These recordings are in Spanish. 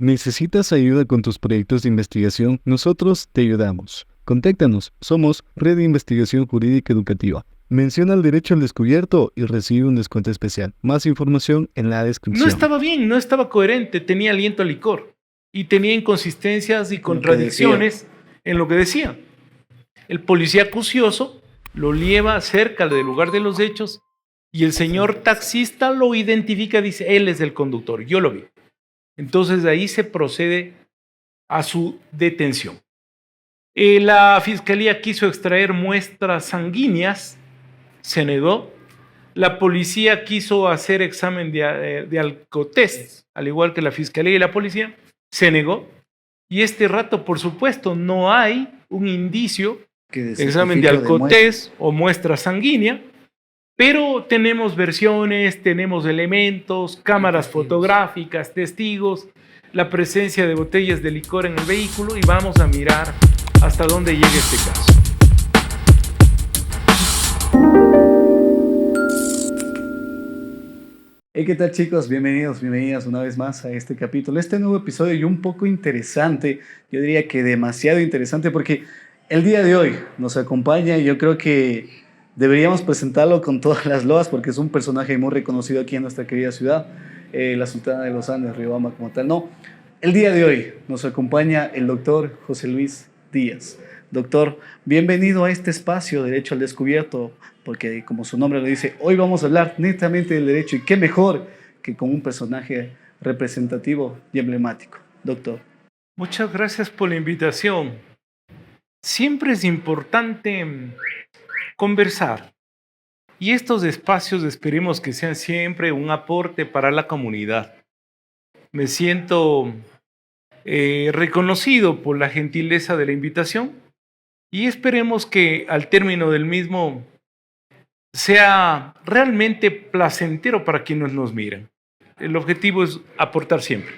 ¿Necesitas ayuda con tus proyectos de investigación? Nosotros te ayudamos. Contáctanos, somos Red de Investigación Jurídica Educativa. Menciona el derecho al descubierto y recibe un descuento especial. Más información en la descripción. No estaba bien, no estaba coherente, tenía aliento a licor y tenía inconsistencias y contradicciones en lo que decía. El policía acucioso lo lleva cerca del lugar de los hechos y el señor taxista lo identifica, dice, él es el conductor, yo lo vi. Entonces de ahí se procede a su detención. La fiscalía quiso extraer muestras sanguíneas, se negó. La policía quiso hacer examen de alcotest, al igual que la fiscalía y la policía, se negó. Y este rato, por supuesto, no hay un indicio, examen de alcotest o muestra sanguínea, pero tenemos versiones, tenemos elementos, cámaras fotográficas, testigos, la presencia de botellas de licor en el vehículo y vamos a mirar hasta dónde llega este caso. Hey, ¿qué tal, chicos? Bienvenidas una vez más a este capítulo, este nuevo episodio y un poco interesante, yo diría que demasiado interesante porque el día de hoy nos acompaña y yo creo que deberíamos presentarlo con todas las loas porque es un personaje muy reconocido aquí en nuestra querida ciudad, la Sultana de los Andes, Riobamba como tal. No, el día de hoy nos acompaña el doctor José Luis Díaz. Doctor, bienvenido a este espacio Derecho al Descubierto, porque como su nombre lo dice, hoy vamos a hablar netamente del derecho y qué mejor que con un personaje representativo y emblemático. Doctor. Muchas gracias por la invitación. Siempre es importante conversar y estos espacios esperemos que sean siempre un aporte para la comunidad. Me siento reconocido por la gentileza de la invitación y esperemos que al término del mismo sea realmente placentero para quienes nos miran. El objetivo es aportar siempre.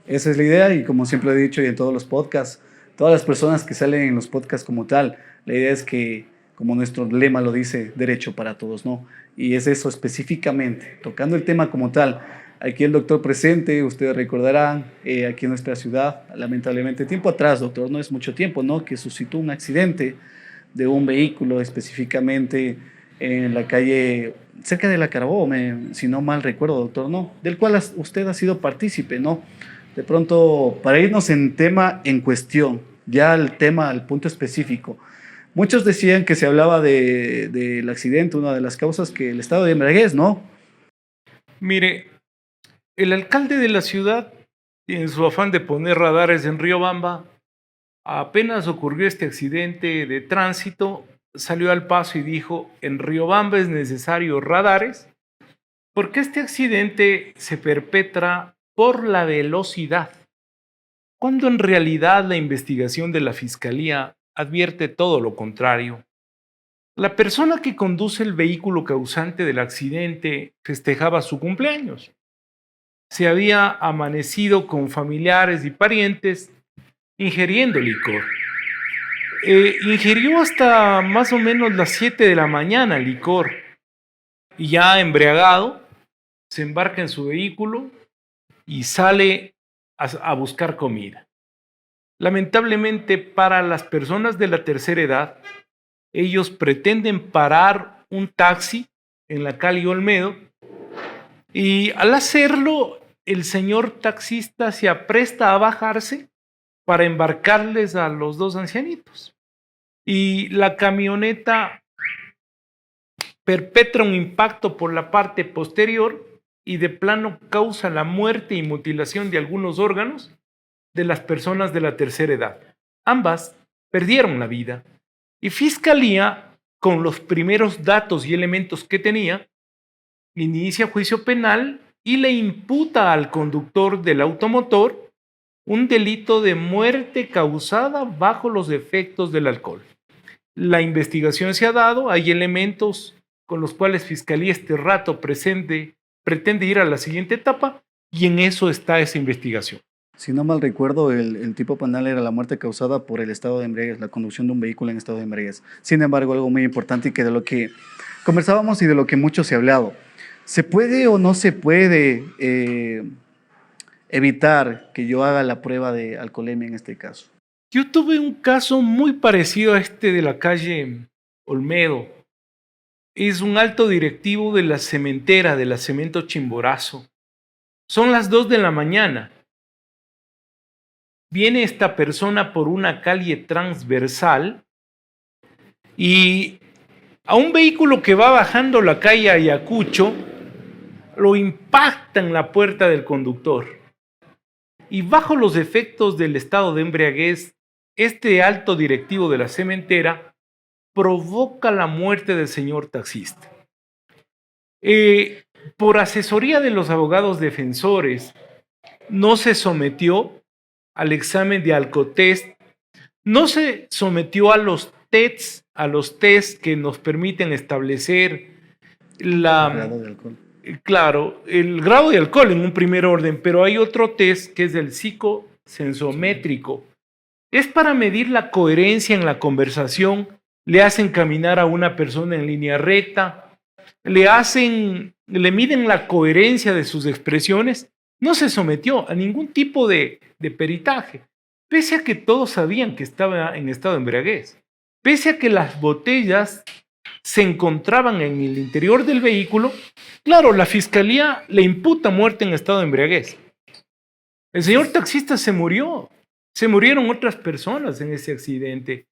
Esa es la idea y como siempre he dicho y en todos los podcasts, todas las personas que salen en los podcasts como tal, la idea es que, como nuestro lema lo dice, derecho para todos, ¿no? Y es eso específicamente, tocando el tema como tal. Aquí el doctor presente, ustedes recordarán, aquí en nuestra ciudad, lamentablemente, tiempo atrás, doctor, no es mucho tiempo, ¿no? Que suscitó un accidente de un vehículo específicamente en la calle, cerca de la Carabobo, si no mal recuerdo, doctor, ¿no? Del cual usted ha sido partícipe, ¿no? De pronto, para irnos en tema en cuestión, ya el tema, al punto específico, muchos decían que se hablaba del accidente, una de las causas que el estado de embriaguez, ¿no? Mire, el alcalde de la ciudad, en su afán de poner radares en Riobamba, apenas ocurrió este accidente de tránsito, salió al paso y dijo, en Riobamba es necesario radares, porque este accidente se perpetra por la velocidad, cuando en realidad la investigación de la Fiscalía advierte todo lo contrario. La persona que conduce el vehículo causante del accidente festejaba su cumpleaños. Se había amanecido con familiares y parientes ingiriendo licor. Ingirió hasta más o menos las 7 de la mañana licor y ya embriagado se embarca en su vehículo y sale a buscar comida. Lamentablemente para las personas de la tercera edad, ellos pretenden parar un taxi en la calle Olmedo y al hacerlo el señor taxista se apresta a bajarse para embarcarles a los dos ancianitos. Y la camioneta perpetra un impacto por la parte posterior y de plano causa la muerte y mutilación de algunos órganos de las personas de la tercera edad. Ambas perdieron la vida y Fiscalía, con los primeros datos y elementos que tenía, inicia juicio penal y le imputa al conductor del automotor un delito de muerte causada bajo los efectos del alcohol. La investigación se ha dado, hay elementos con los cuales Fiscalía este rato pretende ir a la siguiente etapa y en eso está esa investigación. Si no mal recuerdo, el tipo penal era la muerte causada por el estado de embriaguez, la conducción de un vehículo en estado de embriaguez. Sin embargo, algo muy importante y que de lo que conversábamos y de lo que mucho se ha hablado, ¿se puede o no se puede evitar que yo haga la prueba de alcoholemia en este caso? Yo tuve un caso muy parecido a este de la calle Olmedo. Es un alto directivo de la cementera, de la Cemento Chimborazo. Son las 2 de la mañana. Viene esta persona por una calle transversal y a un vehículo que va bajando la calle Ayacucho lo impacta en la puerta del conductor. Y bajo los efectos del estado de embriaguez, este alto directivo de la cementera provoca la muerte del señor taxista. Por asesoría de los abogados defensores, no se sometió al examen de alcotest, no se sometió a los test que nos permiten establecer El grado de alcohol. Claro, el grado de alcohol en un primer orden, pero hay otro test que es el psicosensométrico. Es para medir la coherencia en la conversación, le hacen caminar a una persona en línea recta, le miden la coherencia de sus expresiones. No se sometió a ningún tipo de peritaje, pese a que todos sabían que estaba en estado de embriaguez, pese a que las botellas se encontraban en el interior del vehículo. Claro, la fiscalía le imputa muerte en estado de embriaguez. El señor taxista se murió, se murieron otras personas en ese accidente.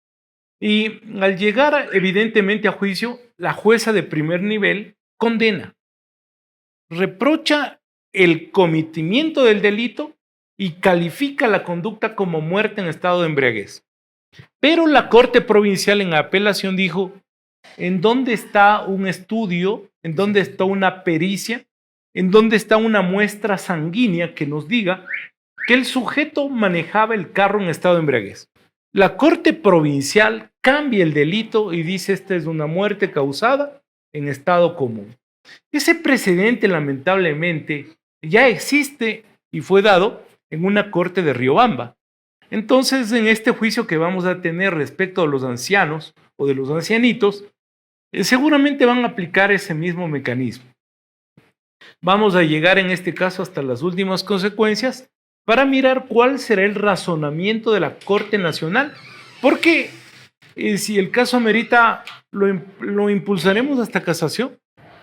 Y al llegar evidentemente a juicio, la jueza de primer nivel condena, reprocha el cometimiento del delito y califica la conducta como muerte en estado de embriaguez. Pero la Corte Provincial en apelación dijo: ¿en dónde está un estudio? ¿En dónde está una pericia? ¿En dónde está una muestra sanguínea que nos diga que el sujeto manejaba el carro en estado de embriaguez? La Corte Provincial cambia el delito y dice: esta es una muerte causada en estado común. Ese precedente, lamentablemente, ya existe y fue dado en una corte de Riobamba. Entonces, en este juicio que vamos a tener respecto a los ancianos o de los ancianitos, seguramente van a aplicar ese mismo mecanismo. Vamos a llegar en este caso hasta las últimas consecuencias para mirar cuál será el razonamiento de la Corte Nacional, porque si el caso amerita, lo impulsaremos hasta casación,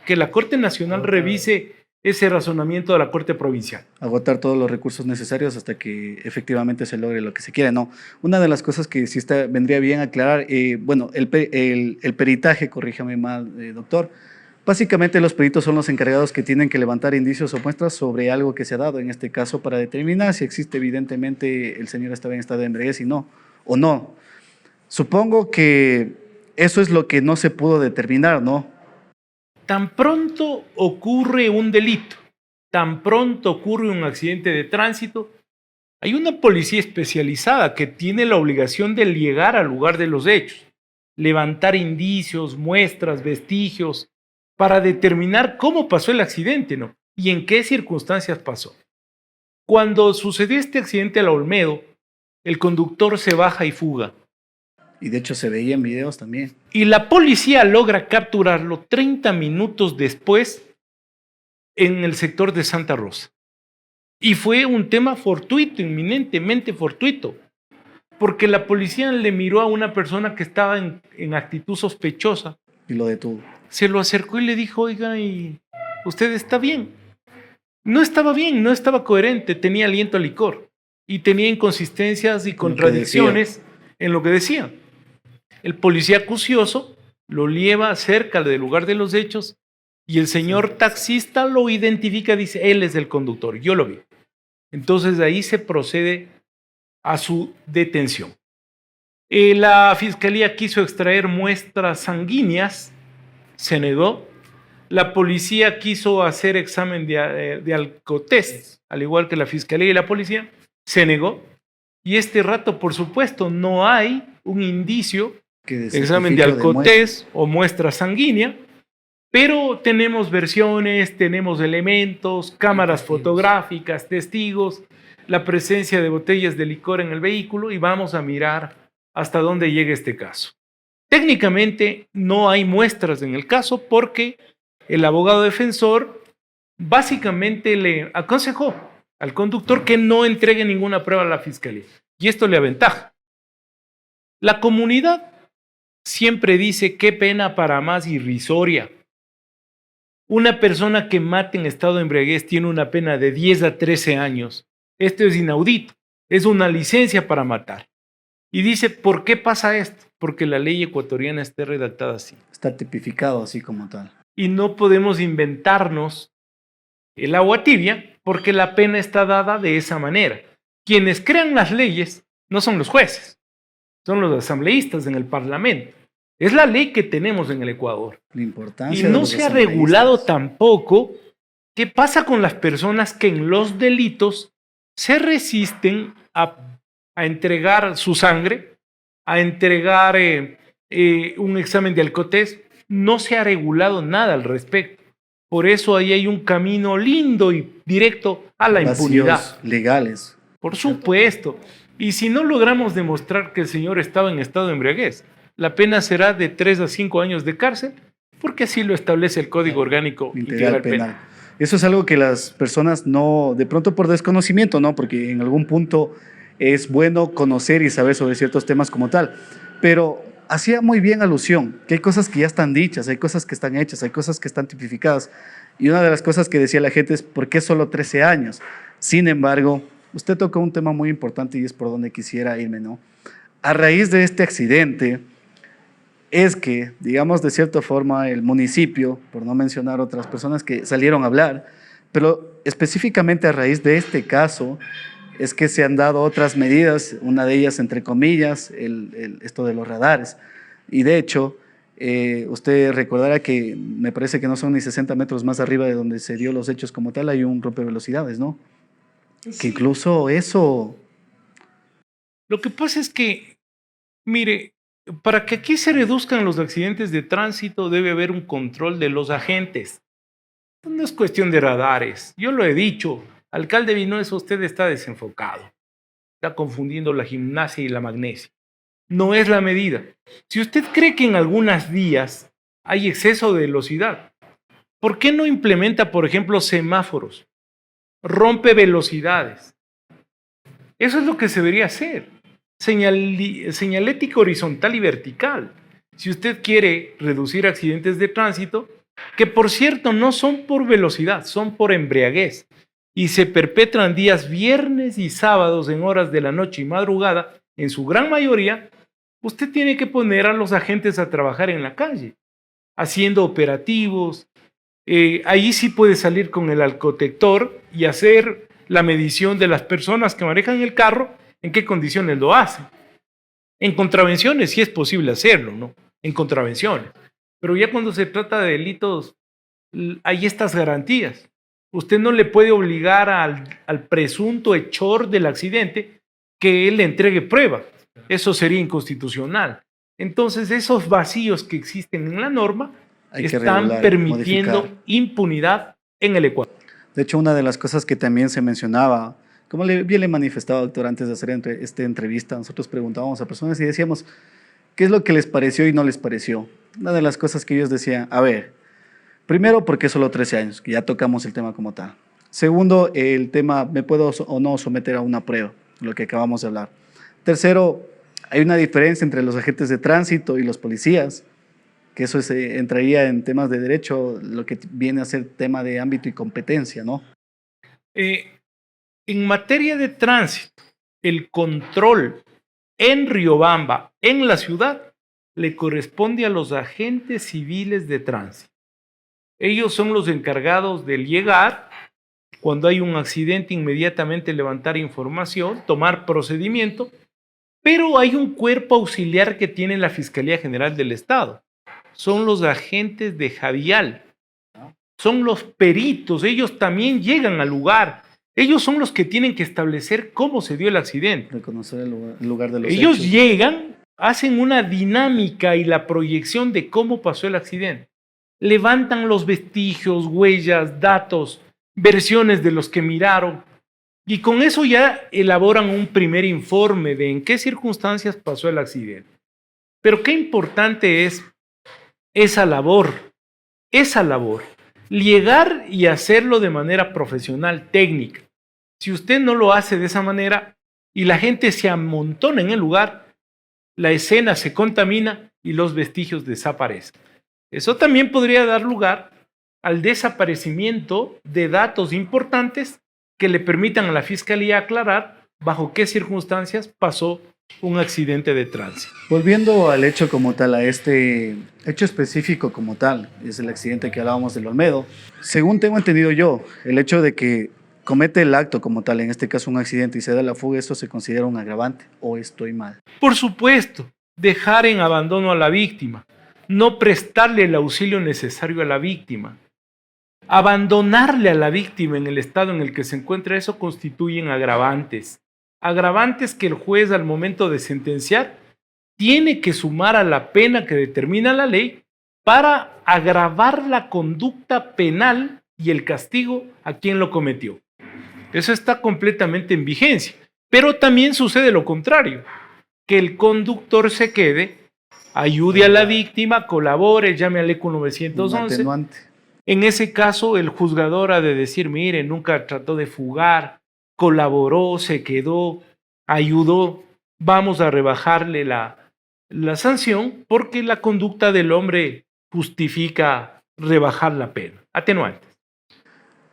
que la Corte Nacional revise ese razonamiento de la Corte Provincial. Agotar todos los recursos necesarios hasta que efectivamente se logre lo que se quiere. No, una de las cosas que sí vendría bien aclarar, bueno, el peritaje, corríjame mal, doctor. Básicamente los peritos son los encargados que tienen que levantar indicios o muestras sobre algo que se ha dado, en este caso para determinar si existe evidentemente el señor estaba en estado de embriaguez y no, o no. Supongo que eso es lo que no se pudo determinar, ¿no? Tan pronto ocurre un delito, tan pronto ocurre un accidente de tránsito, hay una policía especializada que tiene la obligación de llegar al lugar de los hechos, levantar indicios, muestras, vestigios, para determinar cómo pasó el accidente, ¿no? Y en qué circunstancias pasó. Cuando sucedió este accidente a la Olmedo, el conductor se baja y fuga. Y de hecho se veía en videos también. Y la policía logra capturarlo 30 minutos después en el sector de Santa Rosa. Y fue un tema fortuito, inminentemente fortuito, porque la policía le miró a una persona que estaba en actitud sospechosa. Y lo detuvo. Se lo acercó y le dijo: oiga, ¿y usted está bien? No estaba bien, no estaba coherente, tenía aliento a licor y tenía inconsistencias y contradicciones en lo que decía. El policía acucioso lo lleva cerca del lugar de los hechos y el señor taxista lo identifica, dice: él es el conductor, yo lo vi. Entonces ahí se procede a su detención. La fiscalía quiso extraer muestras sanguíneas, se negó. La policía quiso hacer examen de alcotest, al igual que la fiscalía y la policía, se negó. Y este rato, por supuesto, no hay un indicio, examen de alcotest o muestra sanguínea, pero tenemos versiones, tenemos elementos, cámaras fotográficas, testigos, la presencia de botellas de licor en el vehículo y vamos a mirar hasta dónde llega este caso. Técnicamente no hay muestras en el caso porque el abogado defensor básicamente le aconsejó al conductor que no entregue ninguna prueba a la fiscalía. Y esto le aventaja. La comunidad siempre dice qué pena para más irrisoria. Una persona que mate en estado de embriaguez tiene una pena de 10 a 13 años. Esto es inaudito. Es una licencia para matar. Y dice, ¿por qué pasa esto? Porque la ley ecuatoriana está redactada así. Está tipificado así como tal. Y no podemos inventarnos el agua tibia porque la pena está dada de esa manera. Quienes crean las leyes no son los jueces, son los asambleístas en el Parlamento. Es la ley que tenemos en el Ecuador. La importancia Y de no los se ha asambleístas. regulado tampoco qué pasa con las personas que en los delitos se resisten a entregar su sangre, a entregar un examen de alcotés. No se ha regulado nada al respecto. Por eso ahí hay un camino lindo y directo a la Vacíos impunidad. legales. Por supuesto. Y si no logramos demostrar que el señor estaba en estado de embriaguez, la pena será de 3 a 5 años de cárcel, porque así lo establece el Código Orgánico Integral penal. Eso es algo que las personas no, de pronto por desconocimiento, ¿no? Porque en algún punto es bueno conocer y saber sobre ciertos temas como tal. Pero hacía muy bien alusión que hay cosas que ya están dichas, hay cosas que están hechas, hay cosas que están tipificadas. Y una de las cosas que decía la gente es, ¿por qué solo 13 años? Sin embargo, usted tocó un tema muy importante y es por donde quisiera irme, ¿no? A raíz de este accidente, es que, digamos, de cierta forma, el municipio, por no mencionar otras personas que salieron a hablar, pero específicamente a raíz de este caso, es que se han dado otras medidas, una de ellas, entre comillas, esto de los radares. Y de hecho, usted recordará que me parece que no son ni 60 metros más arriba de donde se dio los hechos como tal, hay un rompevelocidades, ¿no? Sí. Que incluso eso... Lo que pasa es que, mire, para que aquí se reduzcan los accidentes de tránsito debe haber un control de los agentes. No es cuestión de radares. Yo lo he dicho, alcalde Vinuesa, usted está desenfocado. Está confundiendo la gimnasia y la magnesia. No es la medida. Si usted cree que en algunas vías hay exceso de velocidad, ¿por qué no implementa, por ejemplo, semáforos? Rompe velocidades. Eso es lo que se debería hacer. Señalética horizontal y vertical. Si usted quiere reducir accidentes de tránsito, que por cierto no son por velocidad, son por embriaguez, y se perpetran días viernes y sábados en horas de la noche y madrugada, en su gran mayoría, usted tiene que poner a los agentes a trabajar en la calle, haciendo operativos. Ahí sí puede salir con el alcotector y hacer la medición de las personas que manejan el carro, en qué condiciones lo hacen. En contravenciones sí es posible hacerlo, ¿no? En contravenciones. Pero ya cuando se trata de delitos, hay estas garantías. Usted no le puede obligar al presunto hechor del accidente que él le entregue prueba. Eso sería inconstitucional. Entonces, esos vacíos que existen en la norma están regular, permitiendo modificar. impunidad en el Ecuador. De hecho, una de las cosas que también se mencionaba, como bien le manifestaba, doctor, antes de hacer esta entrevista, nosotros preguntábamos a personas y decíamos, ¿qué es lo que les pareció y no les pareció? Una de las cosas que ellos decían, a ver, primero, ¿por qué solo 13 años? Que ya tocamos el tema como tal. Segundo, el tema, ¿me puedo o no someter a una prueba? Lo que acabamos de hablar. Tercero, hay una diferencia entre los agentes de tránsito y los policías, que eso entraría en temas de derecho, lo que viene a ser tema de ámbito y competencia, ¿no? En materia de tránsito, el control en Riobamba, en la ciudad, le corresponde a los agentes civiles de tránsito. Ellos son los encargados de llegar, cuando hay un accidente, inmediatamente levantar información, tomar procedimiento, pero hay un cuerpo auxiliar que tiene la Fiscalía General del Estado. Son los agentes de Javial, son los peritos, ellos también llegan al lugar. Ellos son los que tienen que establecer cómo se dio el accidente. Reconocer el lugar de los Ellos hechos. llegan, hacen una dinámica y la proyección de cómo pasó el accidente. Levantan los vestigios, huellas, datos, versiones de los que miraron. Y con eso ya elaboran un primer informe de en qué circunstancias pasó el accidente. Pero qué importante es esa labor. Llegar y hacerlo de manera profesional, técnica. Si usted no lo hace de esa manera y la gente se amontona en el lugar, la escena se contamina y los vestigios desaparecen. Eso también podría dar lugar al desaparecimiento de datos importantes que le permitan a la Fiscalía aclarar bajo qué circunstancias pasó un accidente de tránsito. Volviendo al hecho como tal, a este hecho específico como tal, es el accidente que hablábamos del Olmedo. Según tengo entendido yo, el hecho de que comete el acto como tal, en este caso un accidente, y se da la fuga, ¿esto se considera un agravante o estoy mal? Por supuesto, dejar en abandono a la víctima, no prestarle el auxilio necesario a la víctima, abandonarle a la víctima en el estado en el que se encuentra, eso constituyen agravantes. Agravantes que el juez al momento de sentenciar tiene que sumar a la pena que determina la ley para agravar la conducta penal y el castigo a quien lo cometió. Eso está completamente en vigencia. Pero también sucede lo contrario, que el conductor se quede, ayude a la víctima, colabore, llame al ECU 911. En ese caso, el juzgador ha de decir, mire, nunca trató de fugar, colaboró, se quedó, ayudó, vamos a rebajarle la sanción porque la conducta del hombre justifica rebajar la pena. Atenuantes.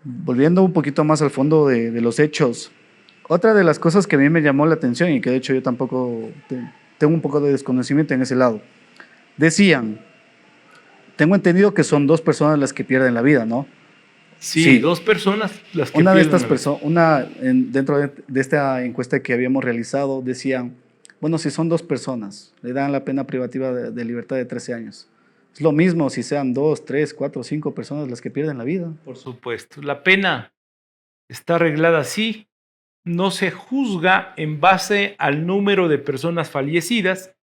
Volviendo un poquito más al fondo de los hechos, otra de las cosas que a mí me llamó la atención y que de hecho yo tampoco tengo un poco de desconocimiento en ese lado, decían, tengo entendido que son 2 personas las que pierden la vida, ¿no? Sí, 2 personas las que una de pierden estas personas, dentro de esta encuesta que habíamos realizado, decían, bueno, si son 2 personas, le dan la pena privativa de libertad de 13 años. Es lo mismo si sean 2, 3, 4, 5 personas las que pierden la vida. Por supuesto, la pena está arreglada así, no se juzga en base al número de personas fallecidas.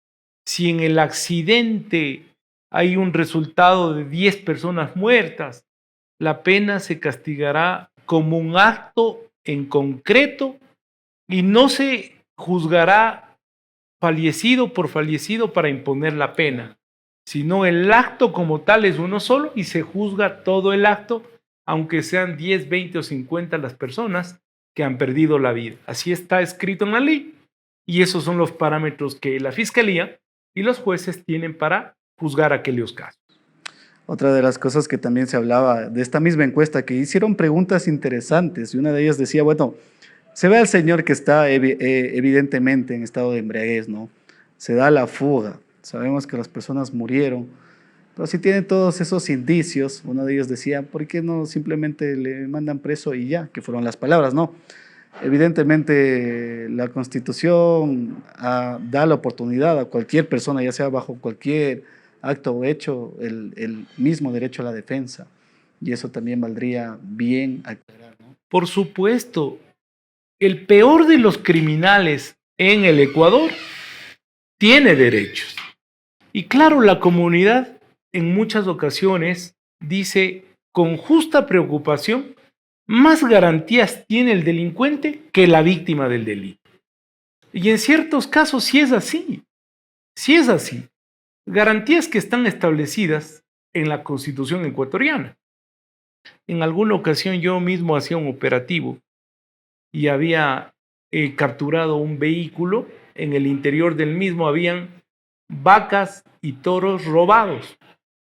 Si en el accidente hay un resultado de 10 personas muertas, la pena se castigará como un acto en concreto y no se juzgará fallecido por fallecido para imponer la pena, sino el acto como tal es uno solo y se juzga todo el acto, aunque sean 10, 20 o 50 las personas que han perdido la vida. Así está escrito en la ley y esos son los parámetros que la Fiscalía y los jueces tienen para juzgar aquellos casos. Otra de las cosas que también se hablaba de esta misma encuesta, que hicieron preguntas interesantes y una de ellas decía, bueno, se ve al señor que está evidentemente en estado de embriaguez, ¿no? Se da la fuga, sabemos que las personas murieron, pero si tiene todos esos indicios, uno de ellos decía, ¿por qué no simplemente le mandan preso y ya? Que fueron las palabras, ¿no? Evidentemente la Constitución da la oportunidad a cualquier persona, ya sea bajo cualquier acto o hecho, el mismo derecho a la defensa. Y eso también valdría bien aclarar, ¿no? Por supuesto, el peor de los criminales en el Ecuador tiene derechos. Y claro, la comunidad en muchas ocasiones dice con justa preocupación, más garantías tiene el delincuente que la víctima del delito. Y en ciertos casos sí es así. Sí es así. Garantías que están establecidas en la Constitución ecuatoriana. En alguna ocasión yo mismo hacía un operativo y había capturado un vehículo. En el interior del mismo habían vacas y toros robados.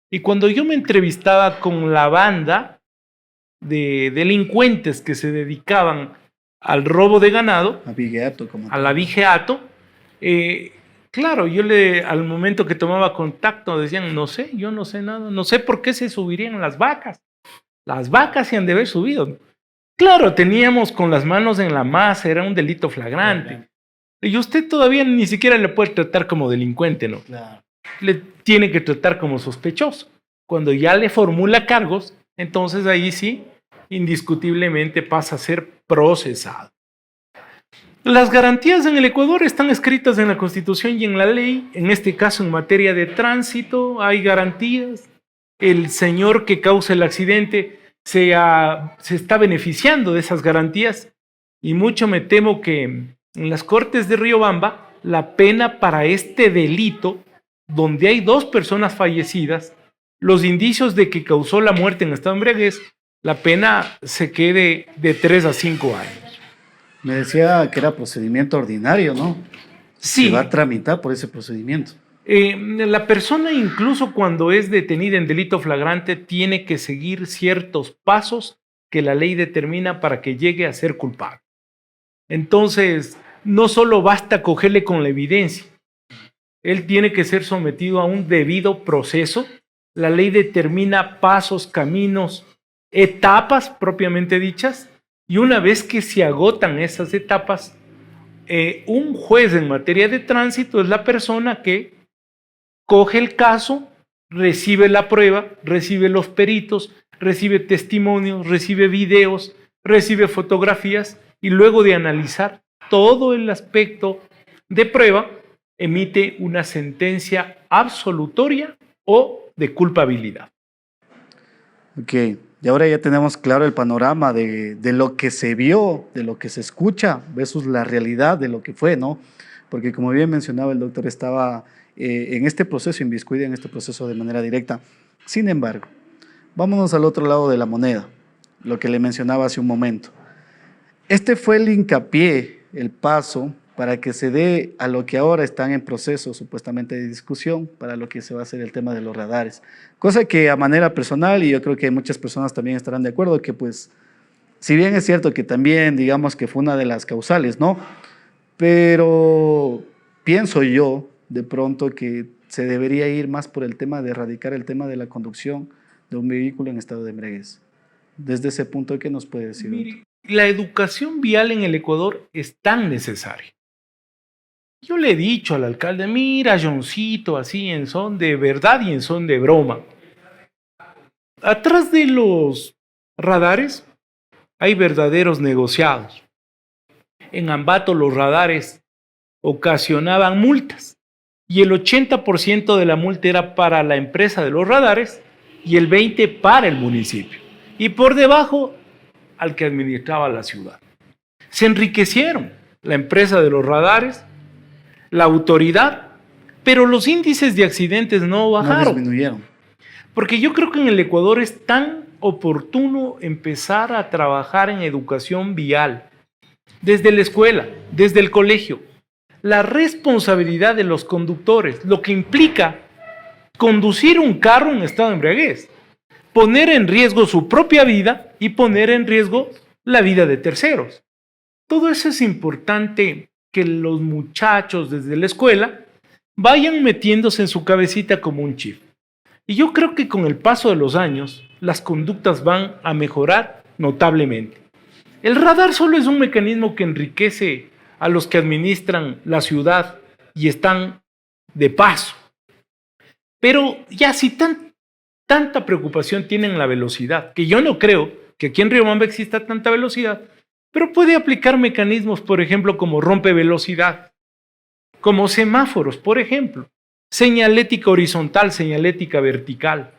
Y cuando yo me entrevistaba con la banda de delincuentes que se dedicaban al robo de ganado, al abigeato, claro, al momento que tomaba contacto decían, no sé, yo no sé nada, no sé por qué se subirían las vacas. Las vacas se han de haber subido. Claro, teníamos con las manos en la masa, era un delito flagrante. Y usted todavía ni siquiera le puede tratar como delincuente, ¿no? Claro. Le tiene que tratar como sospechoso. Cuando ya le formula cargos, entonces ahí sí, indiscutiblemente pasa a ser procesado. Las garantías en el Ecuador están escritas en la Constitución y en la ley. En este caso, en materia de tránsito, hay garantías. El señor que causa el accidente se está beneficiando de esas garantías y mucho me temo que en las Cortes de Riobamba la pena para este delito, donde hay 2 personas fallecidas, los indicios de que causó la muerte en estado de embriaguez, la pena se quede de 3 a 5 años. Me decía que era procedimiento ordinario, ¿no? Sí. Se va a tramitar por ese procedimiento. La persona, incluso cuando es detenida en delito flagrante, tiene que seguir ciertos pasos que la ley determina para que llegue a ser culpable. Entonces, no solo basta cogerle con la evidencia, él tiene que ser sometido a un debido proceso. La ley determina pasos, caminos, etapas propiamente dichas, y una vez que se agotan esas etapas, un juez en materia de tránsito es la persona que coge el caso, recibe la prueba, recibe los peritos, recibe testimonios, recibe videos, recibe fotografías y luego de analizar todo el aspecto de prueba, emite una sentencia absolutoria o de culpabilidad. Ok, y ahora ya tenemos claro el panorama de lo que se vio, de lo que se escucha versus la realidad de lo que fue, ¿no? Porque como bien mencionaba el doctor, estaba en este proceso, inmiscuido en este proceso de manera directa. Sin embargo, vámonos al otro lado de la moneda, lo que le mencionaba hace un momento. Este fue el hincapié, el paso para que se dé a lo que ahora están en proceso supuestamente de discusión, para lo que se va a hacer el tema de los radares. Cosa que a manera personal, y yo creo que muchas personas también estarán de acuerdo, que pues, si bien es cierto que también digamos que fue una de las causales, ¿no? Pero pienso yo de pronto que se debería ir más por el tema de erradicar el tema de la conducción de un vehículo en estado de embriaguez. Desde ese punto, ¿qué nos puede decir? Mire, la educación vial en el Ecuador es tan necesaria. Yo le he dicho al alcalde, mira, Johncito, así en son de verdad y en son de broma. Atrás de los radares hay verdaderos negociados. En Ambato los radares ocasionaban multas y el 80% de la multa era para la empresa de los radares y el 20% para el municipio. Y por debajo al que administraba la ciudad. Se enriquecieron la empresa de los radares, la autoridad, pero los índices de accidentes no bajaron. No disminuyeron. Porque yo creo que en el Ecuador es tan oportuno empezar a trabajar en educación vial, desde la escuela, desde el colegio. La responsabilidad de los conductores, lo que implica conducir un carro en estado de embriaguez, poner en riesgo su propia vida y poner en riesgo la vida de terceros. Todo eso es importante que los muchachos desde la escuela vayan metiéndose en su cabecita como un chip. Y yo creo que con el paso de los años, las conductas van a mejorar notablemente. El radar solo es un mecanismo que enriquece a los que administran la ciudad y están de paso. Pero ya si tanta preocupación tienen la velocidad, que yo no creo que aquí en Riobamba exista tanta velocidad, pero puede aplicar mecanismos, por ejemplo, como rompe velocidad, como semáforos, por ejemplo, señalética horizontal, señalética vertical.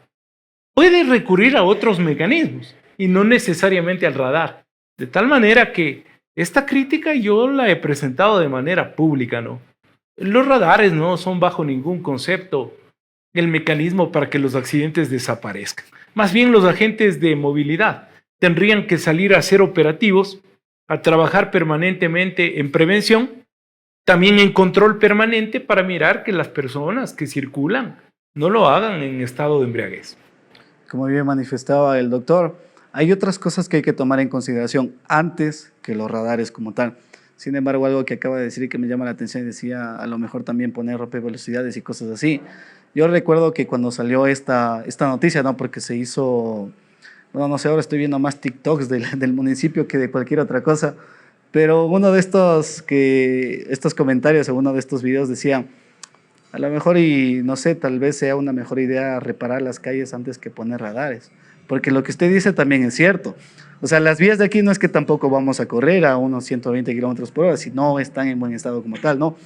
Puede recurrir a otros mecanismos y no necesariamente al radar. De tal manera que esta crítica yo la he presentado de manera pública, ¿no? Los radares no son bajo ningún concepto el mecanismo para que los accidentes desaparezcan. Más bien los agentes de movilidad tendrían que salir a hacer operativos, a trabajar permanentemente en prevención, también en control permanente para mirar que las personas que circulan no lo hagan en estado de embriaguez. Como bien manifestaba el doctor, hay otras cosas que hay que tomar en consideración antes que los radares como tal. Sin embargo, algo que acaba de decir y que me llama la atención, decía a lo mejor también poner rompevelocidades y cosas así. Yo recuerdo que cuando salió esta noticia, ¿no? Porque se hizo, bueno, no sé, ahora estoy viendo más TikToks del municipio que de cualquier otra cosa, pero uno de estos comentarios o uno de estos videos decía, a lo mejor y no sé, tal vez sea una mejor idea reparar las calles antes que poner radares, porque lo que usted dice también es cierto. O sea, las vías de aquí no es que tampoco vamos a correr a unos 120 kilómetros por hora, si no están en buen estado como tal, ¿no?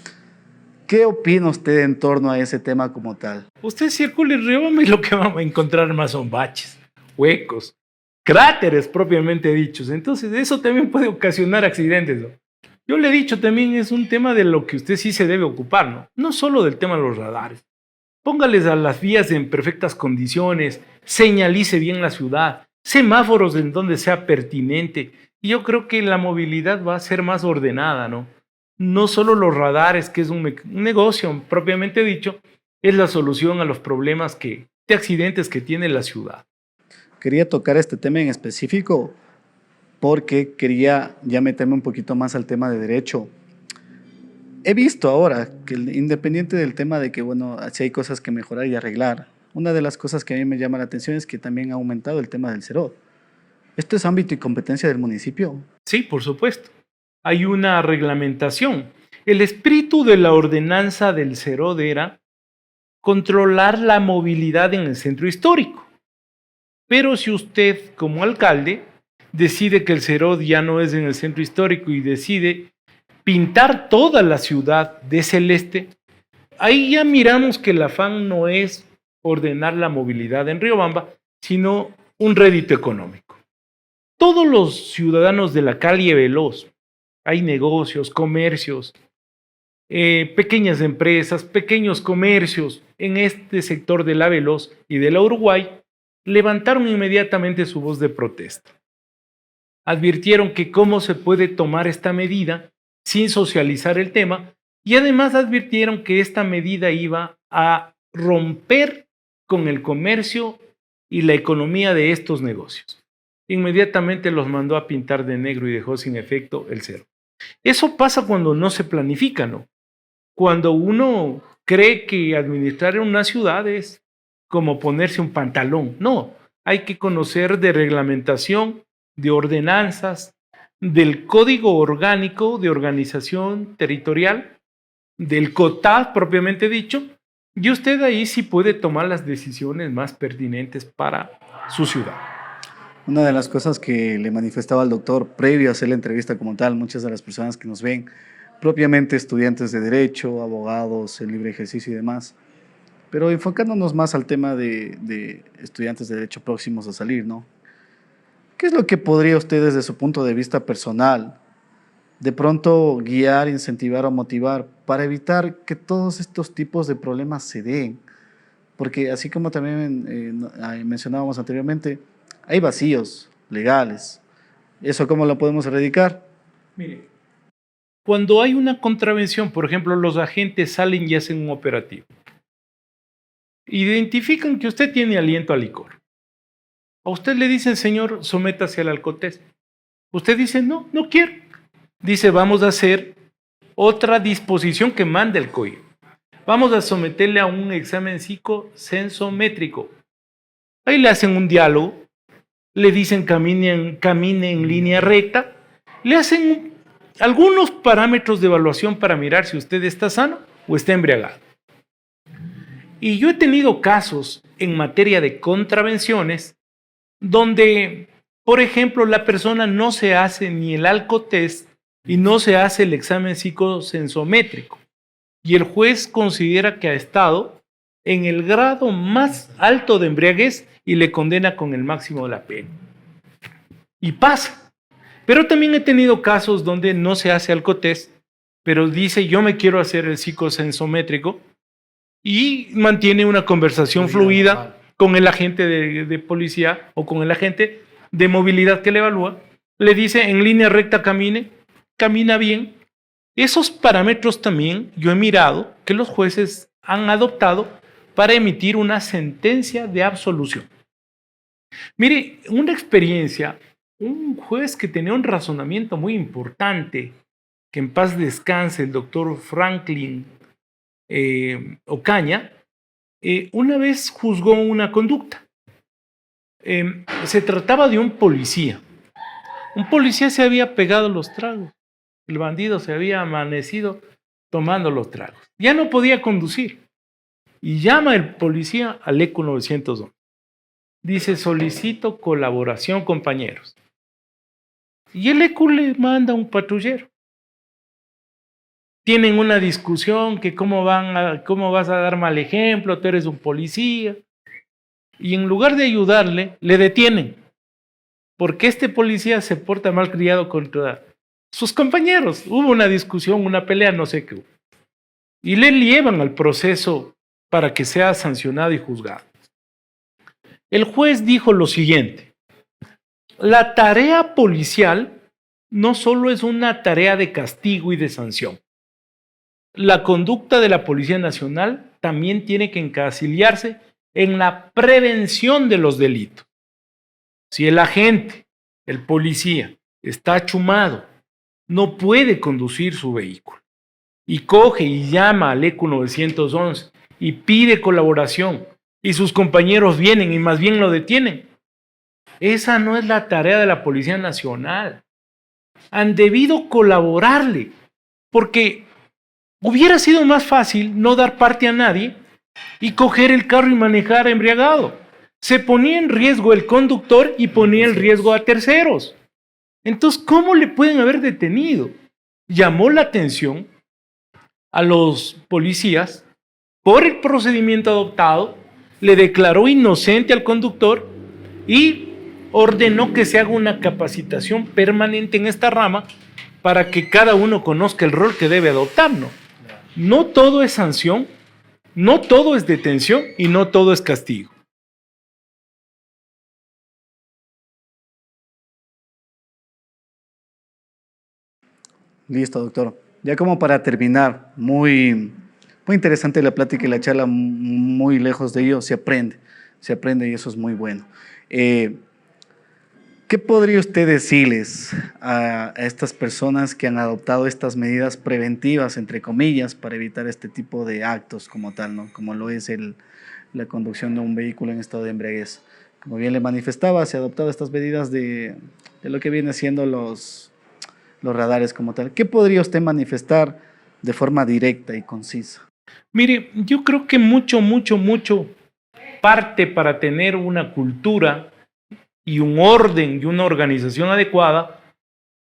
¿Qué opina usted en torno a ese tema como tal? Usted circula en Riobamba y lo que vamos a encontrar más son baches, huecos, cráteres propiamente dichos. Entonces eso también puede ocasionar accidentes, ¿no? Yo le he dicho también es un tema de lo que usted sí se debe ocupar, ¿no? No solo del tema de los radares. Póngales a las vías en perfectas condiciones, señalice bien la ciudad, semáforos en donde sea pertinente, Y yo creo que la movilidad va a ser más ordenada, ¿no? No solo los radares, que es un negocio propiamente dicho, es la solución a los problemas de accidentes que tiene la ciudad. Quería tocar este tema en específico porque quería ya meterme un poquito más al tema de derecho. He visto ahora que independiente del tema de que, bueno, si hay cosas que mejorar y arreglar, una de las cosas que a mí me llama la atención es que también ha aumentado el tema del CEROD. ¿Esto es ámbito y competencia del municipio? Sí, por supuesto. Hay una reglamentación. El espíritu de la ordenanza del CEROD era controlar la movilidad en el centro histórico. Pero si usted, como alcalde, decide que el CEROD ya no es en el centro histórico y decide pintar toda la ciudad de celeste, ahí ya miramos que el afán no es ordenar la movilidad en Riobamba, sino un rédito económico. Todos los ciudadanos de la calle Veloz, hay negocios, comercios, pequeñas empresas, pequeños comercios en este sector de la Veloz y de la Uruguay, levantaron inmediatamente su voz de protesta. Advirtieron que cómo se puede tomar esta medida sin socializar el tema y además advirtieron que esta medida iba a romper con el comercio y la economía de estos negocios. Inmediatamente los mandó a pintar de negro y dejó sin efecto el CEROD. Eso pasa cuando no se planifica, ¿no? Cuando uno cree que administrar una ciudad es como ponerse un pantalón. No, hay que conocer de reglamentación, de ordenanzas, del Código Orgánico de Organización Territorial, del COTAD propiamente dicho, y usted ahí sí puede tomar las decisiones más pertinentes para su ciudad. Una de las cosas que le manifestaba al doctor previo a hacer la entrevista como tal, muchas de las personas que nos ven, propiamente estudiantes de Derecho, abogados, en libre ejercicio y demás, pero enfocándonos más al tema de estudiantes de Derecho próximos a salir, ¿no? ¿Qué es lo que podría usted desde su punto de vista personal de pronto guiar, incentivar o motivar para evitar que todos estos tipos de problemas se den? Porque así como también mencionábamos anteriormente, hay vacíos legales. ¿Eso cómo lo podemos erradicar? Mire, cuando hay una contravención, por ejemplo, los agentes salen y hacen un operativo. Identifican que usted tiene aliento a licor. A usted le dicen, señor, sométase al alcotés. Usted dice, no, no quiero. Dice, vamos a hacer otra disposición que manda el COI. Vamos a someterle a un examen psicosensométrico. Ahí le hacen un diálogo, le dicen camine en línea recta, le hacen algunos parámetros de evaluación para mirar si usted está sano o está embriagado. Y yo he tenido casos en materia de contravenciones donde, por ejemplo, la persona no se hace ni el alcotest y no se hace el examen psicosensométrico. Y el juez considera que ha estado en el grado más alto de embriaguez y le condena con el máximo de la pena. Y pasa. Pero también he tenido casos donde no se hace alcotest, pero dice yo me quiero hacer el psicosensométrico y mantiene una conversación fluida con el agente de policía o con el agente de movilidad que le evalúa. Le dice en línea recta camina bien. Esos parámetros también yo he mirado que los jueces han adoptado para emitir una sentencia de absolución. Mire, una experiencia, un juez que tenía un razonamiento muy importante, que en paz descanse, el doctor Franklin Ocaña, una vez juzgó una conducta. Se trataba de un policía. Un policía se había pegado los tragos. El bandido se había amanecido tomando los tragos. Ya no podía conducir. Y llama el policía al ECU 911. Dice, solicito colaboración, compañeros. Y el ECU le manda un patrullero. Tienen una discusión que cómo vas a dar mal ejemplo, tú eres un policía. Y en lugar de ayudarle, le detienen. Porque este policía se porta malcriado contra sus compañeros. Hubo una discusión, una pelea, no sé qué hubo. Y le llevan al proceso para que sea sancionado y juzgado. El juez dijo lo siguiente: la tarea policial no solo es una tarea de castigo y de sanción. La conducta de la Policía Nacional también tiene que encasillarse en la prevención de los delitos. Si el agente, el policía, está chumado, no puede conducir su vehículo y coge y llama al ECU 911 y pide colaboración y sus compañeros vienen y más bien lo detienen. Esa no es la tarea de la Policía Nacional. Han debido colaborarle, porque hubiera sido más fácil no dar parte a nadie y coger el carro y manejar embriagado. Se ponía en riesgo el conductor y ponía en riesgo a terceros. Entonces, ¿cómo le pueden haber detenido? Llamó la atención a los policías por el procedimiento adoptado, le declaró inocente al conductor y ordenó que se haga una capacitación permanente en esta rama para que cada uno conozca el rol que debe adoptar, ¿no? No todo es sanción, no todo es detención y no todo es castigo. Listo, doctor. Ya como para terminar, muy interesante la plática y la charla, muy lejos de ello, se aprende y eso es muy bueno. ¿Qué podría usted decirles a estas personas que han adoptado estas medidas preventivas, entre comillas, para evitar este tipo de actos como tal, ¿no? Como lo es la conducción de un vehículo en estado de embriaguez? Como bien le manifestaba, se han adoptado estas medidas de lo que viene siendo los radares como tal. ¿Qué podría usted manifestar de forma directa y concisa? Mire, yo creo que mucho parte para tener una cultura y un orden y una organización adecuada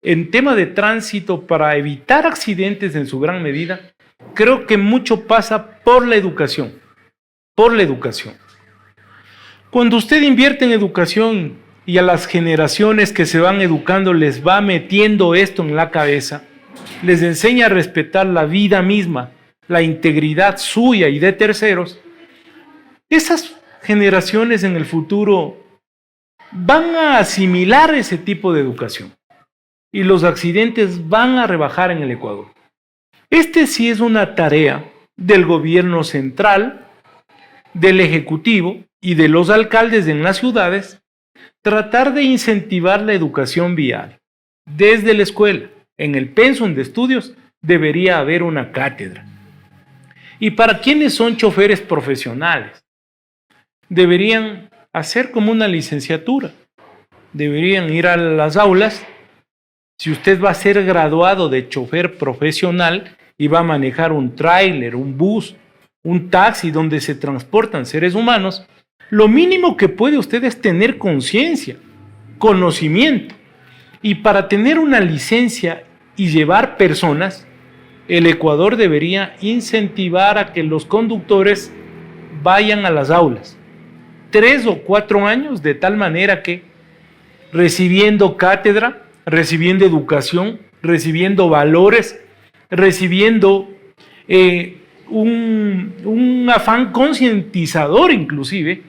en tema de tránsito para evitar accidentes en su gran medida. Creo que mucho pasa por la educación, Cuando usted invierte en educación y a las generaciones que se van educando les va metiendo esto en la cabeza, les enseña a respetar la vida misma, la integridad suya y de terceros, esas generaciones en el futuro van a asimilar ese tipo de educación y los accidentes van a rebajar en el Ecuador. Este sí es una tarea del gobierno central, del ejecutivo y de los alcaldes en las ciudades, tratar de incentivar la educación vial. Desde la escuela, en el pensum de estudios, debería haber una cátedra. Y para quienes son choferes profesionales, deberían hacer como una licenciatura. Deberían ir a las aulas. Si usted va a ser graduado de chofer profesional y va a manejar un tráiler, un bus, un taxi donde se transportan seres humanos, lo mínimo que puede usted es tener conciencia, conocimiento. Y para tener una licencia y llevar personas, el Ecuador debería incentivar a que los conductores vayan a las aulas 3 o 4 años, de tal manera que recibiendo cátedra, recibiendo educación, recibiendo valores, recibiendo un afán concientizador inclusive,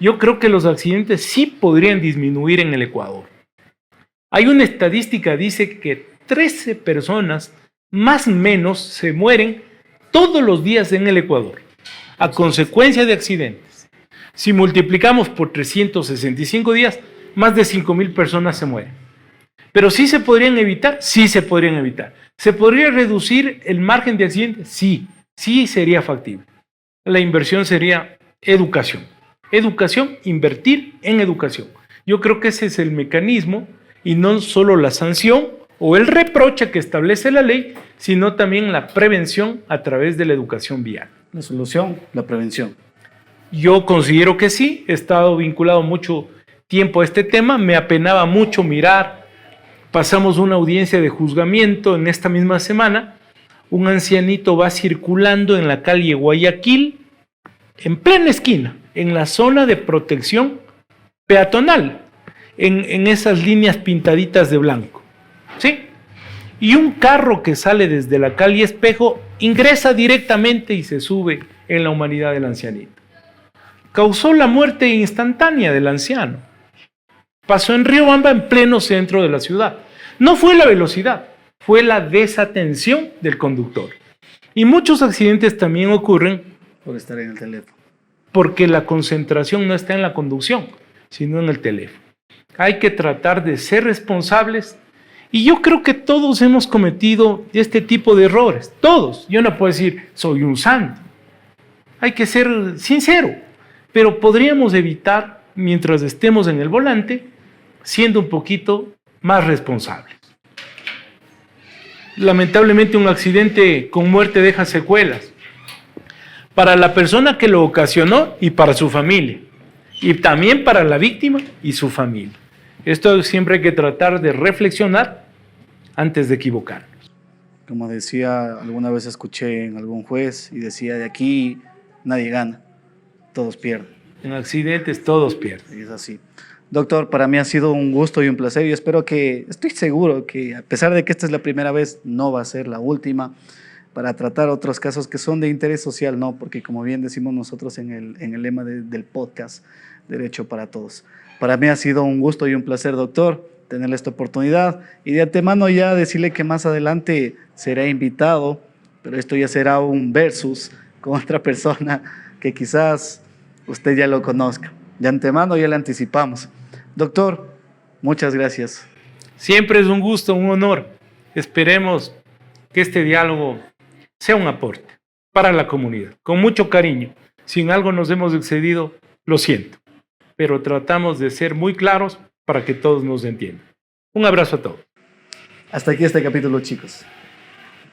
yo creo que los accidentes sí podrían disminuir en el Ecuador. Hay una estadística, dice que 13 personas más o menos se mueren todos los días en el Ecuador a consecuencia de accidentes. Si multiplicamos por 365 días, más de 5,000 personas se mueren. Pero sí se podrían evitar, sí se podrían evitar. ¿Se podría reducir el margen de accidentes? Sí, sí sería factible. La inversión sería educación. Educación, invertir en educación. Yo creo que ese es el mecanismo y no solo la sanción o el reproche que establece la ley, sino también la prevención a través de la educación vial. La solución, la prevención. Yo considero que sí, he estado vinculado mucho tiempo a este tema, me apenaba mucho mirar, pasamos una audiencia de juzgamiento en esta misma semana, un ancianito va circulando en la calle Guayaquil, en plena esquina, en la zona de protección peatonal, en esas líneas pintaditas de blanco, ¿sí? Y un carro que sale desde la calle Espejo ingresa directamente y se sube en la humanidad del ancianito. Causó la muerte instantánea del anciano. Pasó en Riobamba, en pleno centro de la ciudad. No fue la velocidad, fue la desatención del conductor. Y muchos accidentes también ocurren Por estar en el teléfono. porque la concentración no está en la conducción, sino en el teléfono. Hay que tratar de ser responsables y yo creo que todos hemos cometido este tipo de errores, todos. Yo no puedo decir, soy un santo. Hay que ser sincero, pero podríamos evitar, mientras estemos en el volante, siendo un poquito más responsables. Lamentablemente un accidente con muerte deja secuelas para la persona que lo ocasionó y para su familia, y también para la víctima y su familia. Esto siempre hay que tratar de reflexionar antes de equivocarnos. Como decía, alguna vez escuché en algún juez y decía, de aquí nadie gana, todos pierden. En accidentes todos pierden. Y es así. Doctor, para mí ha sido un gusto y un placer y estoy seguro que a pesar de que esta es la primera vez, no va a ser la última para tratar otros casos que son de interés social, ¿no? Porque como bien decimos nosotros en el lema del podcast, Derecho para Todos. Para mí ha sido un gusto y un placer, doctor, tenerle esta oportunidad y de antemano ya decirle que más adelante será invitado, pero esto ya será un versus con otra persona que quizás usted ya lo conozca. De antemano ya le anticipamos. Doctor, muchas gracias. Siempre es un gusto, un honor. Esperemos que este diálogo sea un aporte para la comunidad, con mucho cariño. Si en algo nos hemos excedido, lo siento, pero tratamos de ser muy claros para que todos nos entiendan. Un abrazo a todos. Hasta aquí este capítulo, chicos.